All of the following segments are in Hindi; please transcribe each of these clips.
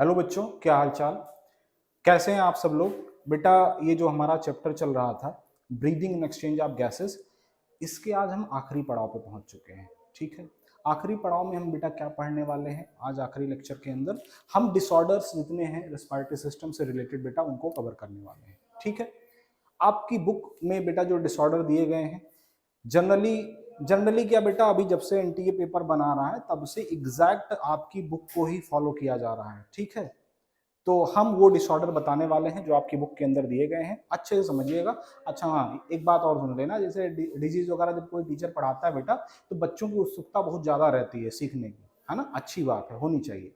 हेलो बच्चों, क्या हाल चाल, कैसे हैं आप सब लोग। बेटा ये जो हमारा चैप्टर चल रहा था breathing in exchange of gases, इसके आज हम आखिरी पड़ाव पे पहुंच चुके हैं। ठीक है, आखिरी पड़ाव में हम बेटा क्या पढ़ने वाले हैं आज आखिरी लेक्चर के अंदर, हम डिसऑर्डर्स जितने हैं रेस्पिरेटरी सिस्टम से रिलेटेड बेटा उनको कवर करने वाले हैं। ठीक है, आपकी बुक में बेटा जो डिसऑर्डर दिए गए हैं जनरली जनरली क्या बेटा, अभी जब से एनटीए पेपर बना रहा है तब से एग्जैक्ट आपकी बुक को ही फॉलो किया जा रहा है। ठीक है, तो हम वो डिसऑर्डर बताने वाले हैं जो आपकी बुक के अंदर दिए गए हैं, अच्छे से समझिएगा। अच्छा हाँ, एक बात और सुन लेना, जैसे डिजीज वगैरह जब कोई टीचर पढ़ाता है बेटा तो बच्चों की उत्सुकता बहुत ज्यादा रहती है सीखने की, है ना, अच्छी बात है, होनी चाहिए।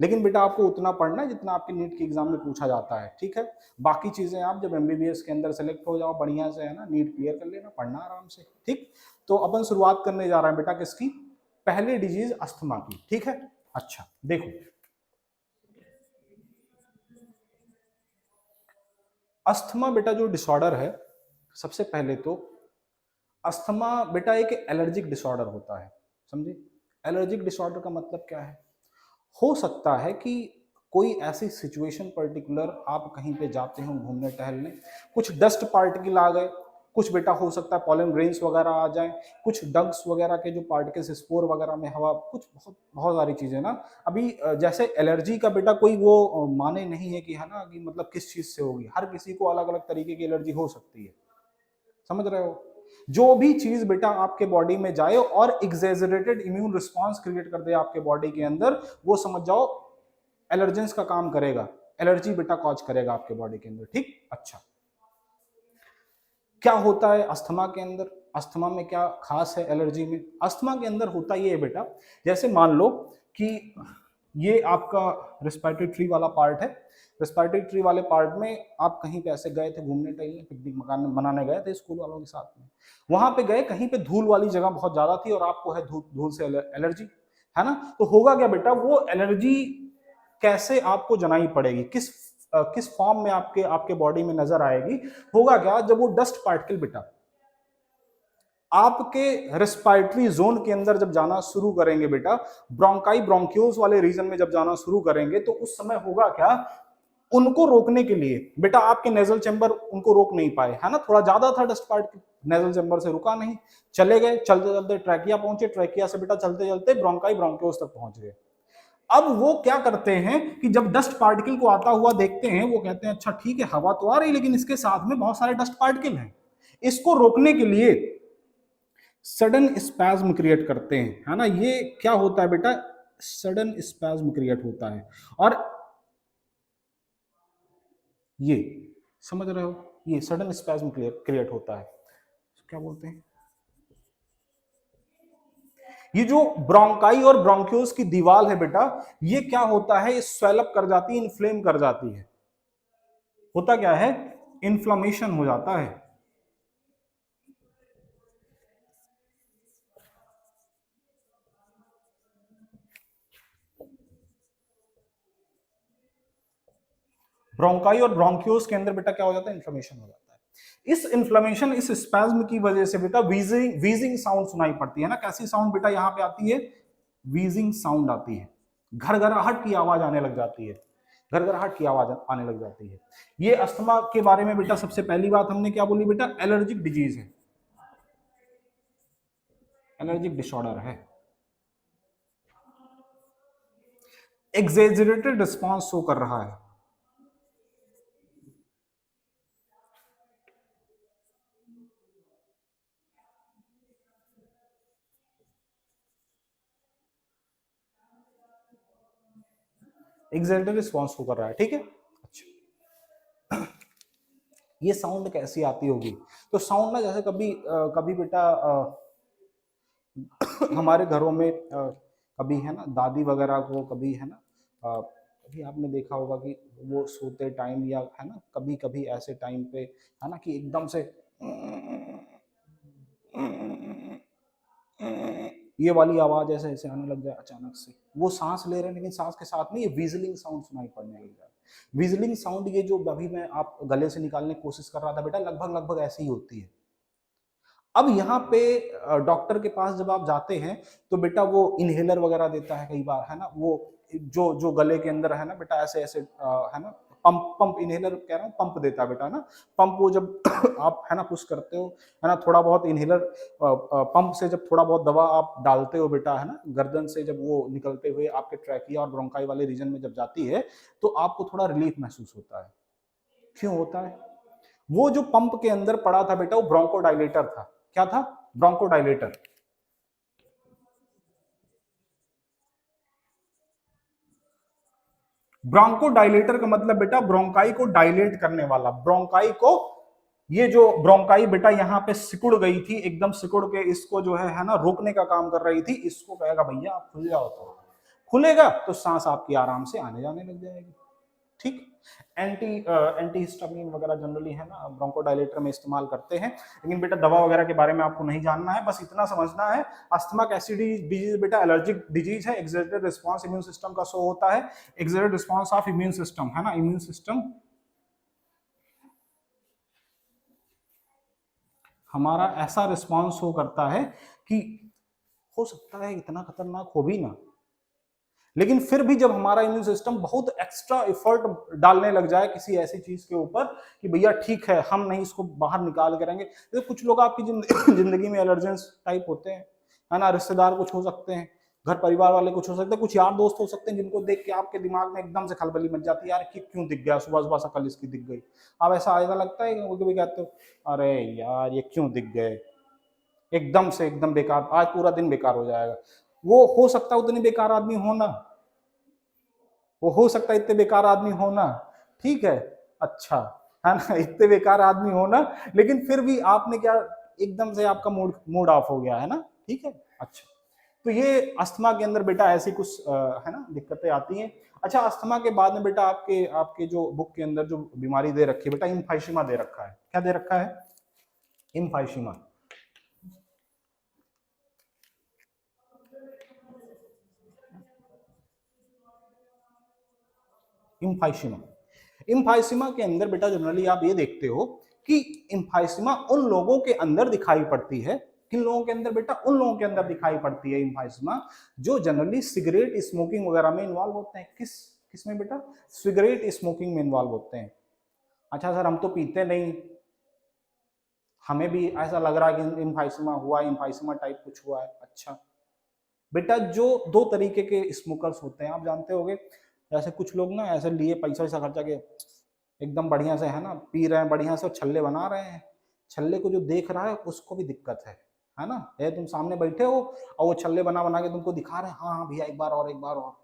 लेकिन बेटा आपको उतना पढ़ना है जितना आपके नीट के एग्जाम में पूछा जाता है। ठीक है, बाकी चीजें आप जब एमबीबीएस के अंदर सेलेक्ट हो जाओ बढ़िया से, है ना, नीट क्लियर कर लेना, पढ़ना आराम से। ठीक, तो अपन शुरुआत करने जा रहे हैं बेटा किसकी, पहले डिजीज अस्थमा की। ठीक है, अच्छा देखो, अस्थमा बेटा जो डिसऑर्डर है, सबसे पहले तो अस्थमा बेटा एक एलर्जिक डिसऑर्डर होता है, समझे। एलर्जिक डिसऑर्डर का मतलब क्या है, हो सकता है कि कोई ऐसी सिचुएशन पर्टिकुलर आप कहीं पे जाते हो घूमने टहलने, कुछ डस्ट पार्टिकल आ गए, कुछ बेटा हो सकता है पॉलन ग्रेन्स वगैरह आ जाए, कुछ डंग्स वगैरह के जो पार्टिकल्स स्पोर वगैरह में हवा, कुछ बहुत बहुत सारी चीजें ना। अभी जैसे एलर्जी का बेटा कोई वो माने नहीं है कि, है ना, कि मतलब किस चीज से होगी, हर किसी को अलग अलग तरीके की एलर्जी हो सकती है, समझ रहे हो। जो भी चीज बेटा आपके बॉडी में जाए और एग्जेजरेटेड इम्यून रिस्पॉन्स क्रिएट कर दे आपके बॉडी के अंदर, वो समझ जाओ एलर्जेंस का काम करेगा, एलर्जी बेटा कॉज करेगा आपके बॉडी के अंदर। ठीक, अच्छा क्या होता है अस्थमा के अंदर, अस्थमा में क्या खास है एलर्जी में, अस्थमा के अंदर होता ये है बेटा, जैसे मान लो कि ये आपका रेस्पिरेटरी ट्री वाला पार्ट है, रेस्पिरेटरी ट्री वाले पार्ट में आप कहीं पे ऐसे गए थे घूमने टहलने, पिकनिक मकान मनाने गए थे स्कूल वालों के साथ में, वहां पे गए, कहीं पे धूल वाली जगह बहुत ज्यादा थी और आपको है धूल धूल से एलर्जी, है ना। तो होगा क्या बेटा, वो एलर्जी कैसे आपको जनाई पड़ेगी, किस फॉर्म में आपके आपके बॉडी में नजर आएगी, होगा क्या, जब वो डस्ट पार्टिकल बेटा आपके रेस्पिरेटरी जोन के अंदर जब जाना शुरू करेंगे बेटा, ब्रोंकाई ब्रोंक्यूल्स वाले रीजन में जब जाना शुरू करेंगे, तो उस समय होगा क्या, उनको रोकने के लिए बेटा आपके नेजल चैम्बर उनको रोक नहीं पाए, है ना, थोड़ा ज्यादा था डस्ट पार्टिकल, नेजल चैम्बर से रुका नहीं, चले गए, चलते चलते ट्रैकिया पहुंचे, ट्रैकिया से बेटा चलते चलते ब्रोंकाई ब्रोंक्यूल्स तक पहुंच गए। अब वो क्या करते हैं कि जब डस्ट पार्टिकल को आता हुआ देखते हैं, वो कहते हैं अच्छा ठीक है, हवा तो आ रही लेकिन इसके साथ में बहुत सारे डस्ट पार्टिकल हैं, इसको रोकने के लिए सडन स्पैज्म क्रिएट करते हैं, है ना। ये क्या होता है बेटा, सडन स्पैज्म क्रिएट होता है, और ये समझ रहे हो, ये सडन स्पैज्म क्रिएट होता है, क्या बोलते हैं, ये जो ब्रोंकाई और ब्रोंक्यूल्स की दीवार है बेटा, ये क्या होता है, ये स्वेलअप कर जाती है, इन्फ्लेम कर जाती है, होता क्या है, इन्फ्लामेशन हो जाता है। ब्रोंकाई और ब्रोंक्यूल्स के अंदर बेटा क्या हो जाता है, इन्फ्लेमेशन हो जाता है। इस इन्फ्लेमेशन, इस स्पैज्म की वजह से बेटा वीजिंग वीजिंग साउंड सुनाई पड़ती है ना। कैसी साउंड बेटा यहां पे आती है, वीजिंग साउंड आती है, घरघराहट की आवाज आने लग जाती है, घरघराहट की आवाज आने लग जाती है। ये अस्थमा के बारे में बेटा सबसे पहली बात हमने क्या बोली बेटा, एलर्जिक डिजीज है, एलर्जिक डिसऑर्डर है, एग्जेजरेटेड रिस्पॉन्स शो कर रहा है। एग्जेजरेटेड रिस्पॉन्स शो कर रहा है, ठीक है। अच्छा, ये साउंड कैसी आती होगी, तो साउंड ना जैसे कभी कभी बेटा हमारे घरों में कभी, है ना, दादी वगैरह को कभी, है ना, कभी आपने देखा होगा कि वो सोते टाइम या, है ना, कभी कभी ऐसे टाइम पे, है ना, कि एकदम से ये वाली आवाज ऐसे ऐसे आने लग जाए अचानक से, वो सांस ले रहे हैं लेकिन सांस के साथ में ये विजलिंग साउंड सुनाई पड़ने लग जाए। विजलिंग साउंड ये जो अभी मैं आप गले से निकालने की कोशिश कर रहा था बेटा, लगभग लगभग ऐसी ही होती है। अब यहाँ पे डॉक्टर के पास जब आप जाते हैं तो बेटा वो इनहेलर वगैरह देता है कई बार, है ना, वो जो जो गले के अंदर है ना बेटा ऐसे ऐसे है ना, पंप पंप इनहेलर कह रहा हूँ, पंप देता है बेटा ना, पंप वो जब आप है ना पुश करते हो है ना, थोड़ा बहुत इनहेलर पंप से जब थोड़ा बहुत दवा आप डालते हो बेटा है ना, गर्दन से जब वो निकलते हुए आपके ट्रैकिया और ब्रोंकाई वाले रीजन में जब जाती है तो आपको थोड़ा रिलीफ महसूस होता है। क्यों होता है? वो जो पंप के अंदर पड़ा था बेटा वो ब्रोंकोडाइलेटर था। क्या था? ब्रोंकोडाइलेटर। ब्रोंकोडाइलेटर का मतलब बेटा ब्रोंकाई को डायलेट करने वाला, ब्रोंकाई को, ये जो ब्रोंकाई बेटा यहाँ पे सिकुड़ गई थी, एकदम सिकुड़ के इसको जो है ना रोकने का काम कर रही थी, इसको कहेगा भैया आप खुल जाओ, तो खुलेगा तो सांस आपकी आराम से आने जाने लग जाएगी। ठीक। एंटी हिस्टामिन वगैरह जनरली है ना ब्रोंकोडायलेटर में इस्तेमाल करते हैं, लेकिन बेटा दवा वगैरह के बारे में आपको नहीं जानना है, बस इतना समझना है अस्थमा ऐसी डिजीज बेटा एलर्जिक डिजीज है, एक्सर्टेड रिस्पांस इम्यून सिस्टम का शो होता है, exerted response of immune system है ना, इम्यून सिस्टम हमारा ऐसा रिस्पांस शो करता है कि हो सकता है इतना खतरनाक हो भी ना, लेकिन फिर भी जब हमारा इम्यून सिस्टम बहुत एक्स्ट्रा एफर्ट डालने लग जाए किसी ऐसी चीज के ऊपर कि भैया ठीक है हम नहीं इसको बाहर निकाल करेंगे, तो कुछ लोग आपकी जिंदगी में एलर्जेंस टाइप होते हैं है ना, रिश्तेदार कुछ हो सकते हैं, घर परिवार वाले कुछ हो सकते हैं, कुछ यार दोस्त हो सकते हैं जिनको देख के आपके दिमाग में एकदम से खलबली मच जाती है, यार कि क्यों दिख गया सुबह सुबह शकल इसकी दिख गई। अब ऐसा ऐसा लगता है कि कभी कहते हो अरे यार ये क्यों दिख गए, एकदम से एकदम बेकार, आज पूरा दिन बेकार हो जाएगा। वो हो सकता है उतनी बेकार आदमी हो ना, वो हो सकता है इतने बेकार आदमी हो ना, ठीक है, अच्छा है ना, इतने बेकार आदमी हो ना, लेकिन फिर भी आपने क्या एकदम से आपका मूड मूड ऑफ हो गया है ना, ठीक है, अच्छा। तो ये अस्थमा के अंदर बेटा ऐसी कुछ है ना दिक्कतें आती हैं। अच्छा, अस्थमा के बाद में बेटा आपके आपके जो बुक के अंदर जो बीमारी दे रखी है बेटा, इम्फाइसीमा दे रखा है। क्या दे रखा है? इम्फाइसीमा। इम्फाइसीमा, इम्फाइसीमा के अंदर बेटा जनरली आप ये देखते हो कि इम्फाइसीमा उन लोगों के अंदर दिखाई पड़ती है, किन लोगों के अंदर बेटा? उन लोगों के अंदर दिखाई पड़ती है इम्फाइसीमा जो जनरली सिगरेट स्मोकिंग वगैरह में इन्वॉल्व होते हैं। किस किस में बेटा? सिगरेट स्मोकिंग में इन्वॉल्व होते हैं। अच्छा सर हम तो पीते नहीं, हमें भी ऐसा लग रहा है कि इम्फाइसीमा हुआ, इम्फाइसीमा टाइप कुछ हुआ है। अच्छा बेटा, जो दो तरीके के स्मोकर्स होते हैं आप जानते होंगे, जैसे कुछ लोग ना ऐसे लिए पैसा वैसा खर्चा के एकदम बढ़िया से है ना पी रहे हैं बढ़िया से और छल्ले बना रहे हैं, छल्ले को जो देख रहा है उसको भी दिक्कत है ना, ये तुम सामने बैठे हो और वो छल्ले बना बना के तुमको दिखा रहे हैं, हाँ हाँ भैया एक बार और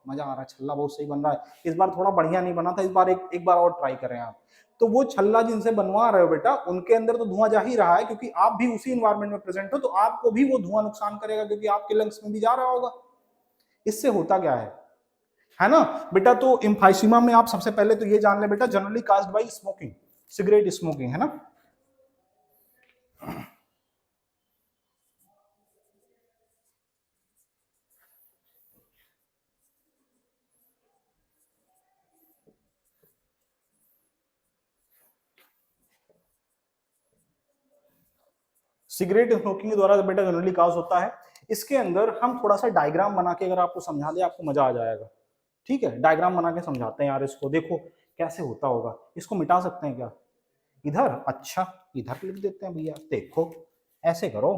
मजा आ रहा है, छल्ला बहुत सही बन रहा है, इस बार थोड़ा बढ़िया नहीं बना था, इस बार एक बार और ट्राई करें आप। तो वो छल्ला जिनसे बनवा रहे हो बेटा उनके अंदर तो धुआं जा ही रहा है, क्योंकि आप भी उसी इन्वायरमेंट में प्रेजेंट हो, तो आपको भी वो धुआं नुकसान करेगा क्योंकि आपके लंग्स में भी जा रहा होगा। इससे होता क्या है ना बेटा? तो इम्फाइसीमा में आप सबसे पहले तो ये जान ले बेटा, generally caused by smoking, cigarette smoking है ना। सिगरेट स्मोकिंग के द्वारा बेटा जनरली काज होता है। इसके अंदर हम थोड़ा सा डायग्राम बना के अगर आपको समझा दे आपको मजा आ जाएगा। ठीक है, डायग्राम बना के समझाते हैं यार, इसको देखो कैसे होता होगा। इसको मिटा सकते हैं क्या? इधर, अच्छा इधर लिख देते हैं भैया, देखो ऐसे करो,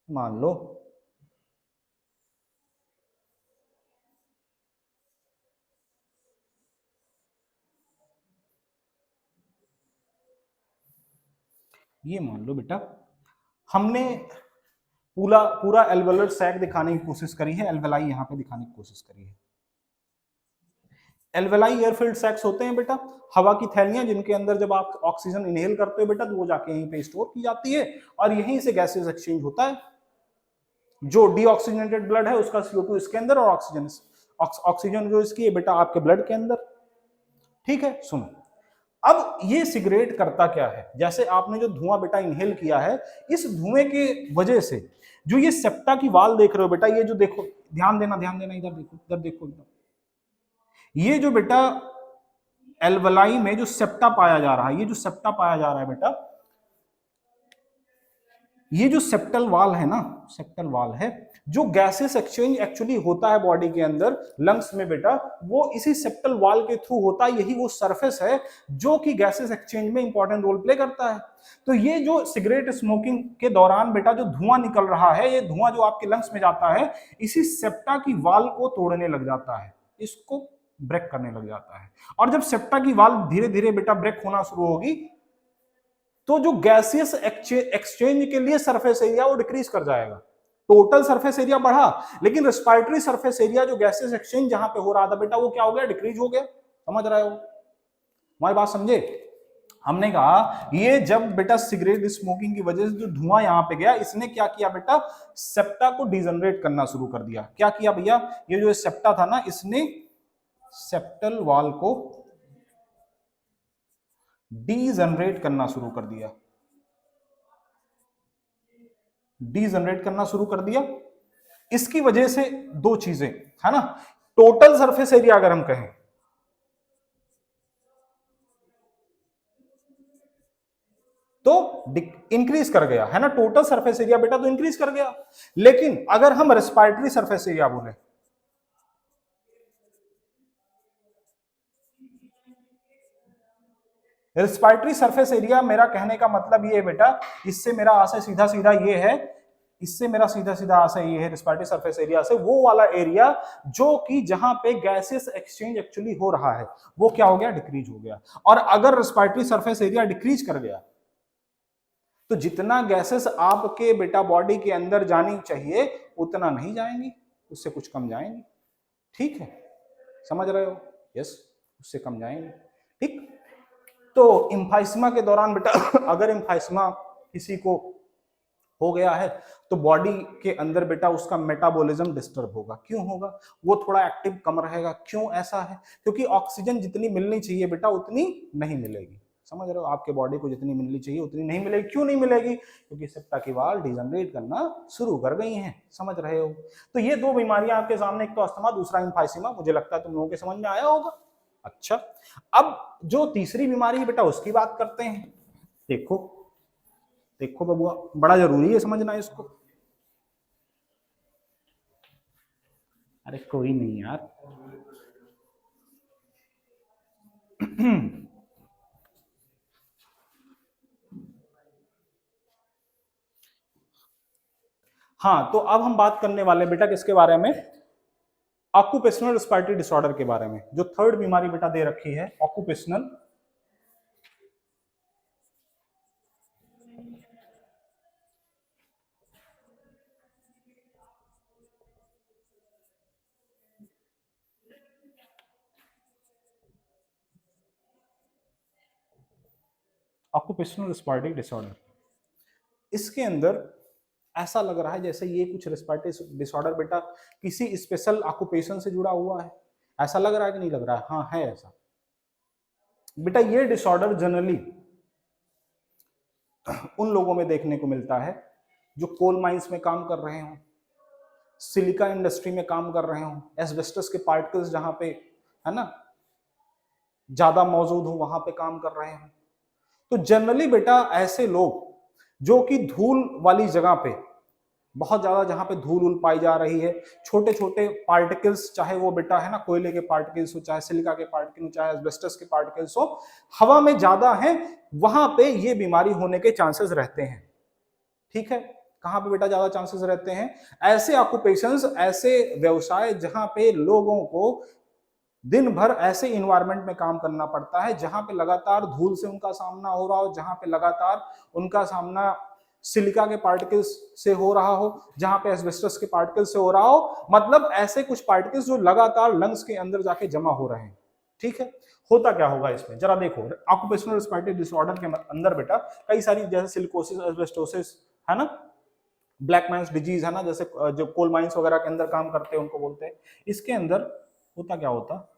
मान लो ये मान लो बेटा हमने पूरा पूरा एल्वेलर सैक दिखाने की कोशिश करी है, एल्वेलाई यहाँ पे दिखाने की कोशिश करी है। एल्वेलाई एयरफिल्ड सैक्स होते हैं बेटा, हवा की थैलियां जिनके अंदर जब आप ऑक्सीजन इनहेल करते हो बेटा तो वो जाके यहीं पे स्टोर की जाती है और यहीं से गैसेस एक्सचेंज होता है। जो डीऑक्सीजनेटेड ब्लड है उसका CO2 इसके अंदर और ऑक्सीजन ऑक्सीजन जो इसकी है बेटा आपके ब्लड के अंदर। ठीक है, सुनो अब ये सिगरेट करता क्या है, जैसे आपने जो धुआं बेटा इनहेल किया है, इस धुएं के वजह से जो ये सेप्टा की वाल देख रहे हो बेटा, ये जो देखो, ध्यान देना इधर देखो, इधर देखो एकदम, ये जो बेटा एल्वलाई में जो सेप्टा पाया जा रहा है, ये जो सेप्टा पाया जा रहा है बेटा, ये जो सेप्टल वाल है ना, सेप्टल वाल है, जो गैसेस एक्सचेंज एक्चुअली होता है बॉडी के अंदर लंग्स में बेटा, वो इसी सेप्टल वाल के थ्रू होता है। यही वो सरफेस है जो कि गैसेस एक्सचेंज में इंपॉर्टेंट रोल प्ले करता है। तो ये जो सिगरेट स्मोकिंग के दौरान बेटा जो धुआं निकल रहा है, ये धुआं जो आपके लंग्स में जाता है, इसी सेप्टा की वाल को तोड़ने लग जाता है, इसको ब्रेक करने लग जाता है। और जब सेप्टा की वाल धीरे धीरे बेटा ब्रेक होना शुरू होगी, तो जो गैसियस एक्सचेंज के लिए सरफेस एरिया वो डिक्रीज कर जाएगा। टोटल सरफेस एरिया बढ़ा, लेकिन रेस्पिरेटरी सरफेस एरिया जो गैसियस एक्सचेंज जहां पे हो रहा था बेटा, वो क्या हो गया, डिक्रीज हो गया। समझ रहे हो, हमारी बात समझे। हमने कहा ये जब बेटा सिगरेट स्मोकिंग की वजह से जो धुआं यहां पे गया, इसने क्या किया बेटा, सेप्टा को डिजनरेट करना शुरू कर दिया। क्या किया भैया, ये जो सेप्टा था ना, इसने सेप्टल वाल को डीजनरेट करना शुरू कर दिया, डीजनरेट करना शुरू कर दिया। इसकी वजह से दो चीजें है ना, टोटल सरफेस एरिया अगर हम कहें तो इंक्रीज कर गया है ना, टोटल सरफेस एरिया बेटा तो इंक्रीज कर गया। लेकिन अगर हम रेस्पिरेटरी सरफेस एरिया बोले, रेस्पिरेटरी सरफेस एरिया, मेरा कहने का मतलब ये है बेटा, इससे मेरा आशय सीधा सीधा ये है, इससे मेरा सीधा सीधा आशय ये है रेस्पिरेटरी सरफेस एरिया से, वो वाला एरिया जो कि जहां पे गैसेस एक्सचेंज एक्चुअली हो रहा है, वो क्या हो गया, डिक्रीज हो गया। और अगर रेस्पिरेटरी सरफेस एरिया डिक्रीज कर गया, तो जितना गैसेस आपके बेटा बॉडी के अंदर जानी चाहिए उतना नहीं जाएंगी, उससे कुछ कम जाएंगी। ठीक है, समझ रहे हो, यस, उससे कम जाएंगे। ठीक, तो इम्फाइस्मा के दौरान बेटा अगर इम्फाइस्मा किसी को हो गया है, तो बॉडी के अंदर बेटा उसका मेटाबॉलिज्म डिस्टर्ब होगा। क्यों होगा, वो थोड़ा एक्टिव कम रहेगा। क्यों ऐसा है, क्योंकि ऑक्सीजन जितनी मिलनी चाहिए बेटा उतनी नहीं मिलेगी। समझ रहे हो, आपके बॉडी को जितनी मिलनी चाहिए उतनी नहीं मिलेगी। क्यों नहीं मिलेगी, क्योंकि सेप्टा की वाल डिजनरेट करना शुरू कर गई हैं। समझ रहे हो, तो ये दो बीमारियां आपके सामने, एक तो अस्थमा, दूसरा इम्फाइसीमा। मुझे लगता है तुम लोगों के समझ में आया होगा। अच्छा, अब जो तीसरी बीमारी है बेटा उसकी बात करते हैं। देखो देखो बबुआ, बड़ा जरूरी है समझना इसको। अरे कोई नहीं यार हाँ, तो अब हम बात करने वाले बेटा किसके बारे में, ऑक्यूपेशनल रेस्पिरेटरी डिसऑर्डर के बारे में। जो थर्ड बीमारी बेटा दे रखी है, ऑक्यूपेशनल ऑक्यूपेशनल रेस्पिरेटरी डिसऑर्डर। इसके अंदर ऐसा लग रहा है जैसे ये कुछ रेस्पिरेटरी डिसऑर्डर बेटा किसी स्पेशल ऑक्यूपेशन से जुड़ा हुआ है। ऐसा लग रहा है कि नहीं लग रहा है, हाँ है ऐसा बेटा। ये डिसऑर्डर जनरली उन लोगों में देखने को मिलता है जो कोल माइंस में काम कर रहे हों, सिलिका इंडस्ट्री में काम कर रहे हों, एस्बेस्टस के पार्टिकल्स जहां पे है ना ज्यादा मौजूद हो वहां पे काम कर रहे हों। तो जनरली बेटा ऐसे लोग जो कि धूल वाली जगह पे, बहुत ज्यादा जहां पे धूल उल पाई जा रही है, छोटे छोटे पार्टिकल्स, चाहे वो बेटा है ना कोयले के पार्टिकल्स हो, चाहे सिलिका के पार्टिकल हो, चाहे एस्बेस्टस के पार्टिकल्स हो, हवा में ज्यादा है, वहां पे ये बीमारी होने के चांसेस रहते हैं। ठीक है, कहां पे बेटा ज्यादा चांसेस रहते हैं, ऐसे ऑक्यूपेशंस, ऐसे व्यवसाय जहां पे लोगों को दिन भर ऐसे इन्वायरमेंट में काम करना पड़ता है जहां पे लगातार धूल से उनका सामना हो रहा हो, जहां पे लगातार उनका सामना सिलिका के पार्टिकल्स से हो रहा हो, जहां पे एस्बेस्टस के पार्टिकल्स से हो रहा हो, मतलब ऐसे कुछ पार्टिकल्स जो लगातार लंग्स के अंदर जाके जमा हो रहे हैं। ठीक है, होता क्या होगा इसमें, जरा देखो। ऑक्यूपेशनल रेस्पिरेटरी डिसऑर्डर के अंदर बेटा कई सारी, जैसे सिलिकोसिस, एस्बेस्टोसिस है ना, ब्लैक माइंस डिजीज है ना, जैसे जो कोल माइंस वगैरह के अंदर काम करते हैं उनको बोलते हैं। इसके अंदर होता क्या होता,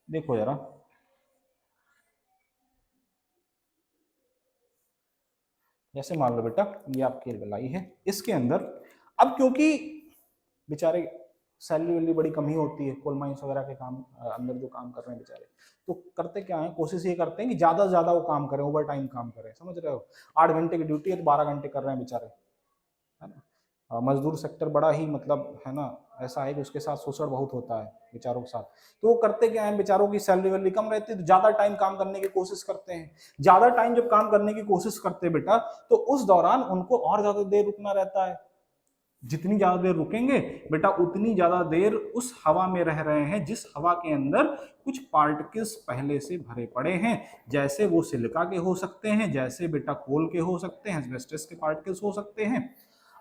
देखो जरा, जैसे मान लो बेटा ये आपकी एल्वेलाई है, इसके अंदर अब क्योंकि बेचारे सैलरी वैलरी बड़ी कम ही होती है कोल माइंस वगैरह के काम अंदर जो काम कर रहे हैं बेचारे। तो करते क्या है, कोशिश ये करते हैं कि ज्यादा से ज्यादा वो काम करें, ओवर टाइम काम करें, समझ रहे हो। 8 घंटे की ड्यूटी है तो 12 घंटे कर रहे हैं बेचारे, है ना। मजदूर सेक्टर बड़ा ही मतलब है ना, ऐसा है कि उसके साथ शोषण बहुत होता है बेचारों के साथ। तो वो करते क्या है, बेचारों की सैलरी वैलरी कम रहती है तो ज्यादा टाइम काम करने की कोशिश करते हैं। ज्यादा टाइम जब काम करने की कोशिश करते हैं बेटा, तो उस दौरान उनको और ज्यादा देर रुकना रहता है। जितनी ज्यादा देर रुकेंगे बेटा, उतनी ज्यादा देर उस हवा में रह रहे हैं जिस हवा के अंदर कुछ पार्टिकल्स पहले से भरे पड़े हैं। जैसे वो सिलिका के हो सकते हैं, जैसे बेटा कोल के हो सकते हैं, एस्बेस्टस के पार्टिकल्स हो सकते हैं।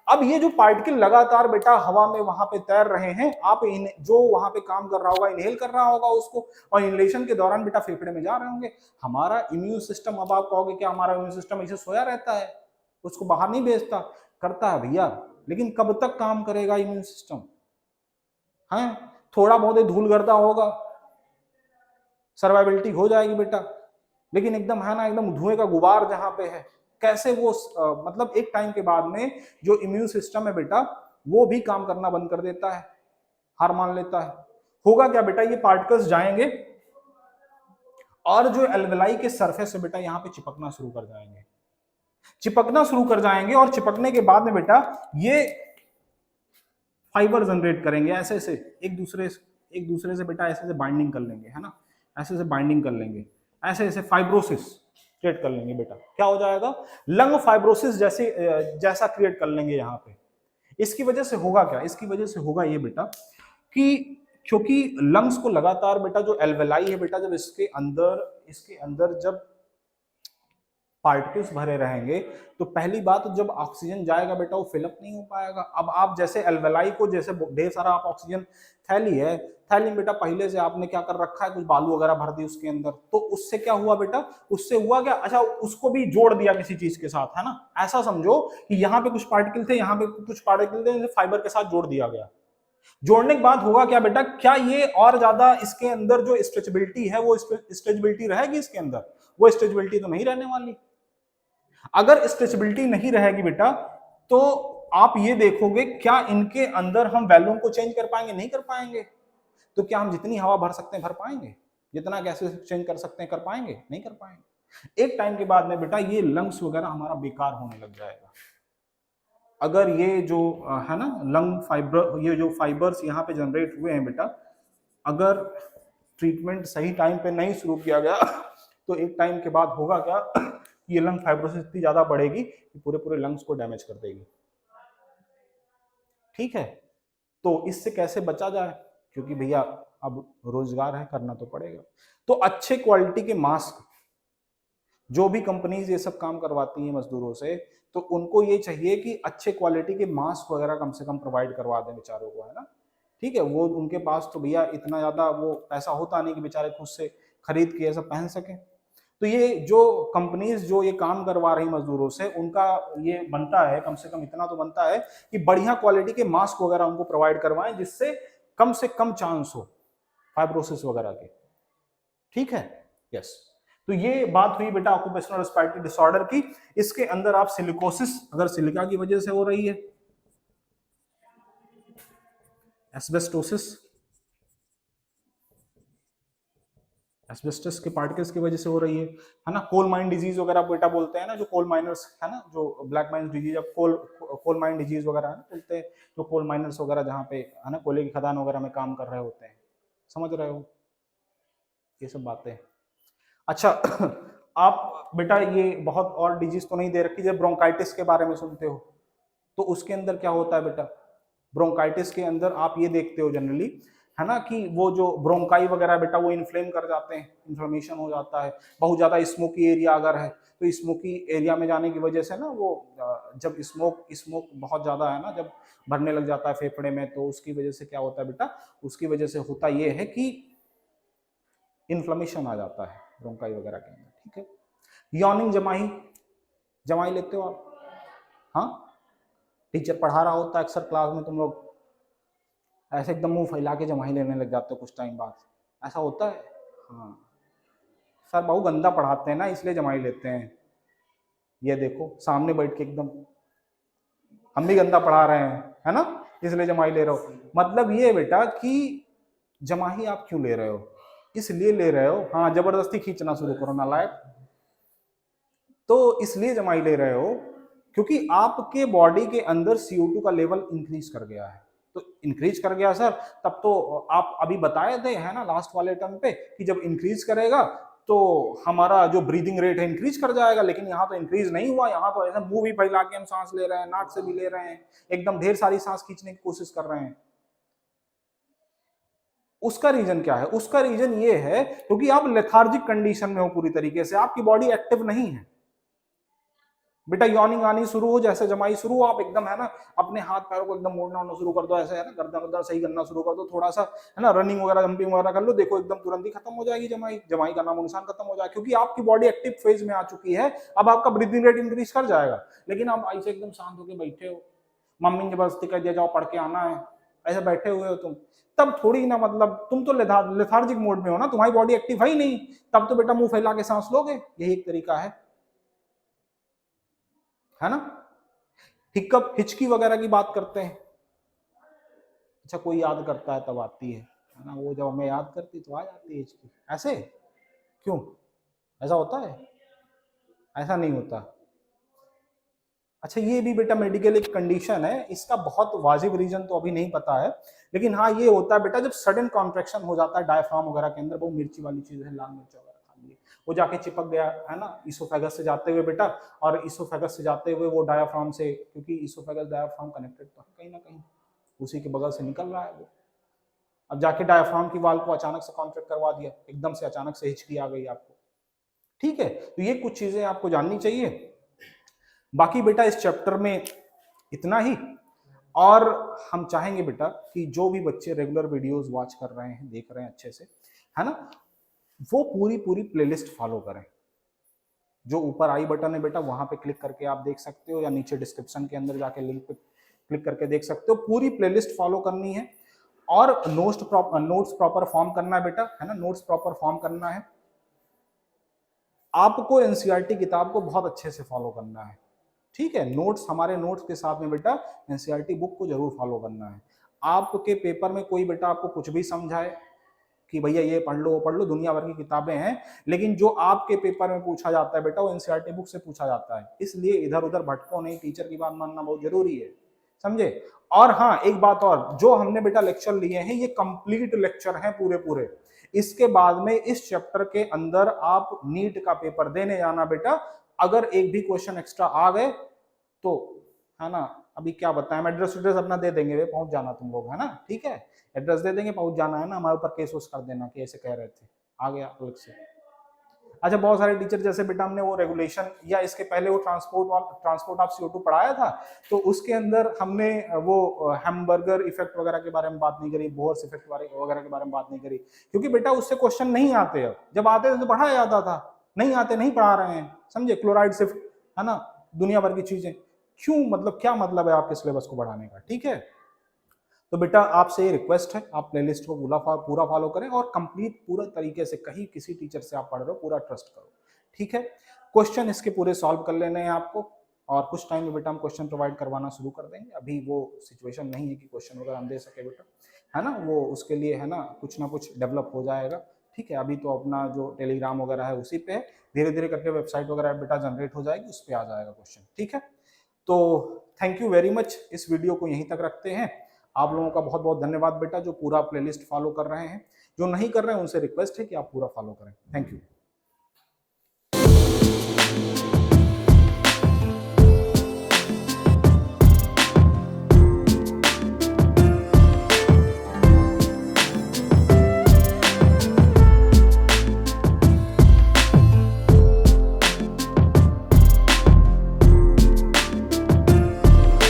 अब ये जो पार्टिकल लगातार बेटा हवा में वहां पे तैर रहे हैं, आप जो वहां पे काम कर रहा होगा इनहेल कर रहा होगा उसको, और इनहेलेशन के दौरान बेटा फेफड़े में जा रहे होंगे। हमारा इम्यून सिस्टम, अब आप कहोगे क्या हमारा इम्यून सिस्टम ऐसे सोया रहता है, उसको बाहर नहीं भेजता? करता है भैया, लेकिन कब तक काम करेगा इम्यून सिस्टम? है थोड़ा बहुत धूल गर्दा होगा, सर्वाइबिलिटी हो जाएगी बेटा, लेकिन एकदम है ना, एकदम धुएं का गुबार जहां पे है, कैसे वो मतलब एक टाइम के बाद में जो इम्यून सिस्टम है बेटा, वो भी काम करना बंद कर देता है, हार मान लेता है। होगा क्या बेटा, ये पार्टिकल्स जाएंगे और जो एल्वेलाई के सरफेस है बेटा, यहाँ पे चिपकना शुरू कर जाएंगे, चिपकना शुरू कर जाएंगे। और चिपकने के बाद में बेटा ये फाइबर जनरेट करेंगे, ऐसे ऐसे एक दूसरे से बेटा ऐसे ऐसे बाइंडिंग कर लेंगे, है ना, ऐसे ऐसे बाइंडिंग कर लेंगे, ऐसे ऐसे फाइब्रोसिस क्रिएट कर लेंगे बेटा। क्या हो जाएगा? लंग फाइब्रोसिस जैसे जैसा क्रिएट कर लेंगे यहाँ पे। इसकी वजह से होगा क्या? इसकी वजह से होगा ये बेटा कि क्योंकि लंग्स को लगातार बेटा जो एल्वेलाई है बेटा, जब इसके अंदर जब पार्टिकल्स भरे रहेंगे, तो पहली बात, जब ऑक्सीजन जाएगा बेटा वो फिलअप नहीं हो पाएगा। अब आप जैसे एल्वेलाई को, जैसे ढेर सारा आप ऑक्सीजन, थैली है, थैली में बेटा पहले से आपने क्या कर रखा है, कुछ बालू वगैरह भर दी उसके अंदर, तो उससे क्या हुआ बेटा, उससे हुआ क्या, अच्छा उसको भी जोड़ दिया किसी चीज के साथ, है ना। ऐसा समझो कि यहाँ पे कुछ पार्टिकल थे, यहाँ पे कुछ पार्टिकल थे, फाइबर के साथ जोड़ दिया गया। जोड़ने के बाद होगा क्या बेटा, क्या ये और ज्यादा इसके अंदर जो स्ट्रेचेबिलिटी है, वो स्ट्रेचेबिलिटी रहेगी इसके अंदर? वो स्ट्रेचेबिलिटी तो नहीं रहने वाली। अगर स्ट्रेचेबिलिटी नहीं रहेगी बेटा, तो आप ये देखोगे क्या इनके अंदर हम वैल्यूम को चेंज कर पाएंगे? नहीं कर पाएंगे। तो क्या हम जितनी हवा भर सकते हैं भर पाएंगे? जितना गैसेस चेंज कर सकते हैं कर पाएंगे? नहीं कर पाएंगे। एक टाइम के बाद में बेटा ये लंग्स वगैरह हमारा बेकार होने लग जाएगा। अगर ये जो है ना लंग फाइबर, ये जो फाइबर्स यहाँ पे जनरेट हुए हैं बेटा, अगर ट्रीटमेंट सही टाइम पे नहीं शुरू किया गया तो एक टाइम के बाद होगा क्या, ये लंग फाइब्रोसिस इतनी ज्यादा बढ़ेगी कि पूरे पूरे लंग्स को डैमेज कर देगी। ठीक है, तो इससे कैसे बचा जाए? क्योंकि भैया अब रोजगार है, करना तो पड़ेगा। तो अच्छे क्वालिटी के मास्क, जो भी कंपनीज ये सब काम करवाती हैं मजदूरों से, तो उनको ये चाहिए कि अच्छे क्वालिटी के मास्क वगैरह कम से कम प्रोवाइड करवा दें बेचारों को, है ना। ठीक है, वो उनके पास तो भैया इतना ज्यादा वो पैसा होता नहीं कि बेचारे खुद से खरीद के ये सब पहन सकें। तो ये जो कंपनीज जो ये काम करवा रही मजदूरों से, उनका ये बनता है, कम से कम इतना तो बनता है कि बढ़िया क्वालिटी के मास्क वगैरह उनको प्रोवाइड करवाएं, जिससे कम से कम चांस हो फाइब्रोसिस वगैरह के। ठीक है, यस। तो ये बात हुई बेटा ऑक्यूपेशनल रेस्पिरेटरी डिसऑर्डर की। इसके अंदर आप सिलिकोसिस, अगर सिलिका की वजह से हो रही है, एस्बेस्टोसिस, एस्बेस्टस के पार्टिकल्स की वजह से हो रही है ना। कोल माइन डिजीज वगैरह बेटा बोलते हैं ना, जो कोल माइनर्स है ना, जो ब्लैक माइन डिजीज, अब कोल माइन डिजीज वगैरह है ना बोलते हैं, जो कोल माइनर्स वगैरह जहाँ पे है ना कोयले की खदान वगैरह में काम कर रहे होते हैं, समझ रहे हो ये सब बातें। अच्छा आप बेटा ये बहुत और डिजीज तो नहीं दे रखी, जब ब्रोंकाइटिस के बारे में सुनते हो तो उसके अंदर क्या होता है बेटा, ब्रोंकाइटिस के अंदर आप ये देखते हो जनरली, है ना, कि वो जो ब्रोंकाई वगैरह बेटा वो इन्फ्लेम कर जाते हैं, इन्फ्लेमेशन हो जाता है। बहुत ज्यादा स्मोकी एरिया अगर है तो स्मोकी एरिया में जाने की वजह से ना वो जब स्मोक बहुत ज्यादा है ना, जब भरने लग जाता है फेफड़े में, तो उसकी वजह से क्या होता है बेटा, उसकी वजह से होता ये है कि इन्फ्लेमेशन आ जाता है ब्रोंकाई वगैरह के अंदर। ठीक है, यॉर्निंग जमाई, जमाई लेते हो आप? हाँ, टीचर पढ़ा रहा होता है अक्सर क्लास में, तुम लोग ऐसे एकदम मुंह फैला के जमाई लेने लग जाते हो कुछ टाइम बाद, ऐसा होता है? हाँ, सर बहुत गंदा पढ़ाते हैं ना, इसलिए जमाई लेते हैं। ये देखो सामने बैठ के एकदम हम भी गंदा पढ़ा रहे हैं, है ना, इसलिए जमाई ले रहे हो। मतलब ये बेटा कि जमाई आप क्यों ले रहे हो, इसलिए ले रहे हो, हाँ जबरदस्ती खींचना शुरू करो नालायक। तो इसलिए जमाई ले रहे हो क्योंकि आपके बॉडी के अंदर CO2 का लेवल इंक्रीज कर गया है। तो इंक्रीज कर गया सर, तब तो आप अभी बताए थे है ना लास्ट वाले टर्म पे कि जब इंक्रीज करेगा तो हमारा जो ब्रीदिंग रेट है इंक्रीज कर जाएगा, लेकिन यहाँ तो इंक्रीज नहीं हुआ। यहाँ तो ऐसा मुंह भी फैला के हम सांस ले रहे हैं, नाक से भी ले रहे हैं, एकदम ढेर सारी सांस खींचने की कोशिश कर रहे हैं। उसका रीजन क्या है? उसका रीजन ये है क्योंकि आप लेथार्जिक कंडीशन में हो, पूरी तरीके से आपकी बॉडी एक्टिव नहीं है। बेटा यॉर्निंग आनी शुरू हो, जैसे जमाई शुरू हो, आप एकदम है ना अपने हाथ पैरों को एकदम मोड़ना उड़ना शुरू कर दो, ऐसे है ना गर्दन वर्दन सही करना शुरू कर दो, थोड़ा सा है ना रनिंग वगैरह जंपिंग वगैरह कर लो, देखो एकदम तुरंत ही खत्म हो जाएगी जमाई, जमाई का नामो निशान खत्म हो जाएगा, क्योंकि आपकी बॉडी एक्टिव फेज में आ चुकी है। अब आपका ब्रीदिंग रेट इंक्रीज कर जाएगा। लेकिन आप ऐसे एकदम शांत होकर बैठे हो, मम्मी ने जबरदस्ती कह दिया जाओ पढ़ के आना है, ऐसे बैठे हुए हो तुम, तब थोड़ी ना, मतलब तुम तो लेथार्जिक मोड में हो ना, तुम्हारी बॉडी एक्टिव है ही नहीं, तब तो बेटा मुंह फैला के सांस लोगे, यही एक तरीका है ना। हिक्कप हिचकी वगैरह की बात करते हैं, अच्छा कोई याद करता है तब आती है ना, वो जब हमें याद करती तो आ जाती है हिचकी, ऐसे क्यों? ऐसा होता है? ऐसा नहीं होता। अच्छा ये भी बेटा मेडिकल एक कंडीशन है, इसका बहुत वाजिब रीजन तो अभी नहीं पता है, लेकिन हाँ ये होता है बेटा जब सडन कॉन्ट्रैक्शन हो जाता है डायफ्राम वगैरह के अंदर, वो मिर्ची वाली चीज है, लाल मिर्च वगैरह खा ली, वो जाके चिपक गया है ना इसोफेगस से जाते हुए बेटा, और इसोफेगस से जाते हुए वो डायाफ्राम से, क्योंकि इसोफेगस डायाफ्राम कनेक्टेड तो है कहीं ना कहीं, उसी के बगल से निकल रहा है वो, अब जाके डायफ्राम की वाल को अचानक से कॉन्ट्रैक्ट करवा दिया, एकदम से अचानक से हिचकी आ गई आपको। ठीक है, तो ये कुछ चीजें आपको जाननी चाहिए। बाकी बेटा इस चैप्टर में इतना ही, और हम चाहेंगे बेटा कि जो भी बच्चे रेगुलर वीडियोस वॉच कर रहे हैं, देख रहे हैं अच्छे से, है ना, वो पूरी प्लेलिस्ट फॉलो करें। जो ऊपर आई बटन है बेटा वहां पे क्लिक करके आप देख सकते हो, या नीचे डिस्क्रिप्शन के अंदर जाके लिंक पे क्लिक करके देख सकते हो, पूरी प्लेलिस्ट फॉलो करनी है। और नोट्स प्रॉपर फॉर्म करना है बेटा, है ना, नोट्स प्रॉपर फॉर्म करना है। आपको एनसीईआरटी किताब को बहुत अच्छे से फॉलो करना है, ठीक है। नोट्स, हमारे नोट्स के साथ में बेटा एनसीईआरटी बुक को जरूर फॉलो करना है। आपके पेपर में कोई बेटा आपको कुछ भी समझाए कि भैया ये पढ़ लो वो पढ़ लो, दुनिया भर की किताबें हैं, लेकिन जो आपके पेपर में पूछा जाता है बेटा वो एनसीईआरटी बुक से पूछा जाता है, इसलिए इधर उधर भटको नहीं, टीचर की बात मानना बहुत जरूरी है, समझे। और हाँ एक बात और, जो हमने बेटा लेक्चर लिए हैं ये कंप्लीट लेक्चर हैं पूरे, इसके बाद में इस चैप्टर के अंदर आप नीट का पेपर देने जाना बेटा, अगर एक भी क्वेश्चन एक्स्ट्रा आ गए तो, है ना, अभी क्या बताएं, एड्रेस अपना दे देंगे, वे पहुंच जाना तुम लोग, है ना, ठीक है, एड्रेस दे देंगे, पहुंच जाना, है ना, हमारे ऊपर केस कर देना कि ऐसे कह रहे थे, आ गया अलग से। अच्छा बहुत सारे टीचर, जैसे बेटा हमने वो रेगुलेशन या इसके पहले वो ट्रांसपोर्ट ऑफ CO2 पढ़ाया था, तो उसके अंदर हमने वो हैमबर्गर इफेक्ट वगैरह के बारे में बात नहीं करी, बोहर्स इफेक्ट वगैरह के बारे में बात नहीं करी, क्योंकि बेटा उससे क्वेश्चन नहीं आते, अब जब आते थे तो पढ़ाया जाता था, नहीं आते नहीं पढ़ा रहे हैं, समझे। क्लोराइड सिफ्ट, है ना, दुनिया भर की चीजें, क्यों, मतलब क्या मतलब है आपके सिलेबस को बढ़ाने का, ठीक है। तो बेटा आपसे ये रिक्वेस्ट है, आप प्लेलिस्ट को पूरा फॉलो करें, और कंप्लीट पूरा तरीके से, कहीं किसी टीचर से आप पढ़ रहे हो पूरा ट्रस्ट करो, ठीक है। क्वेश्चन इसके पूरे सॉल्व कर लेने हैं आपको, और कुछ टाइम में बेटा हम क्वेश्चन प्रोवाइड करवाना शुरू कर देंगे। अभी वो सिचुएशन नहीं है कि क्वेश्चन वगैरह हम दे सके बेटा, है ना, वो उसके लिए है ना कुछ डेवलप हो जाएगा, ठीक है। अभी तो अपना जो टेलीग्राम वगैरह है उसी पे है, धीरे धीरे करके वेबसाइट वगैरह बेटा जनरेट हो जाएगी, उस पर आ जाएगा क्वेश्चन, ठीक है। तो थैंक यू वेरी मच, इस वीडियो को यहीं तक रखते हैं। आप लोगों का बहुत बहुत धन्यवाद बेटा जो पूरा प्लेलिस्ट फॉलो कर रहे हैं, जो नहीं कर रहे हैं उनसे रिक्वेस्ट है कि आप पूरा फॉलो करें। Thank you.